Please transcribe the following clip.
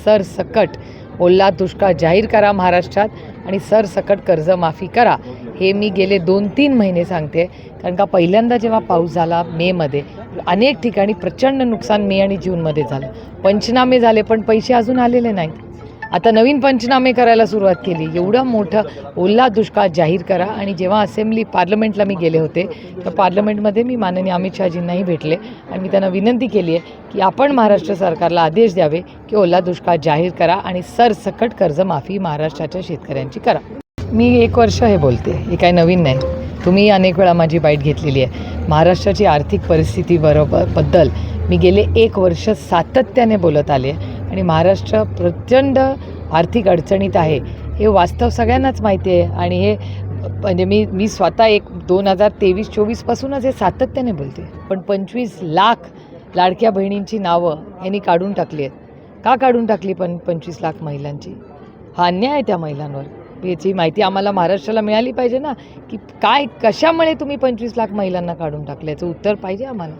सरसकट ओला दुष्काळ जाहीर करा महाराष्ट्रात आणि सरसकट कर्जमाफी करा. हे मी गेले 2-3 महिने सांगते. कारण का पहिल्यांदा जेव्हा पाऊस झाला मेमध्ये, अनेक ठिकाणी प्रचंड नुकसान मे आणि जूनमध्ये झालं. पंचनामे झाले पण पैसे अजून आलेले नाहीत. आता नवीन पंचनामे करायला सुरुवात केली. एवढं मोठं ओला दुष्काळ जाहीर करा. आणि जेव्हा पार्लमेंटला मी गेले होते तर पार्लमेंटमध्ये मी माननीय अमित शहाजींनाही भेटले आणि मी त्यांना विनंती केली आहे की आपण महाराष्ट्र सरकारला आदेश द्यावे की ओला दुष्काळ जाहीर करा आणि सरसकट कर्जमाफी महाराष्ट्राच्या शेतकऱ्यांची करा. मी 1 वर्ष हे बोलते, हे काय नवीन नाही. तुम्ही अनेक वेळा माझी बाईट घेतलेली आहे. महाराष्ट्राची आर्थिक परिस्थिती बद्दल मी गेले 1 वर्ष सातत्याने बोलत आले आणि महाराष्ट्र प्रचंड आर्थिक अडचणीत आहे हे वास्तव सगळ्यांनाच माहिती आहे. आणि हे म्हणजे मी स्वतः 2023-24पासूनच हे सातत्याने बोलते. पण 25 लाख लाडक्या बहिणींची नावं यांनी काढून टाकली आहेत. का काढून टाकली पण 25 लाख महिलांची? हा अन्याय आहे त्या महिलांवर. याची माहिती आम्हाला महाराष्ट्राला मिळाली पाहिजे ना, की कशामुळे तुम्ही 25 लाख महिलांना काढून टाकलं, याचं उत्तर पाहिजे आम्हाला.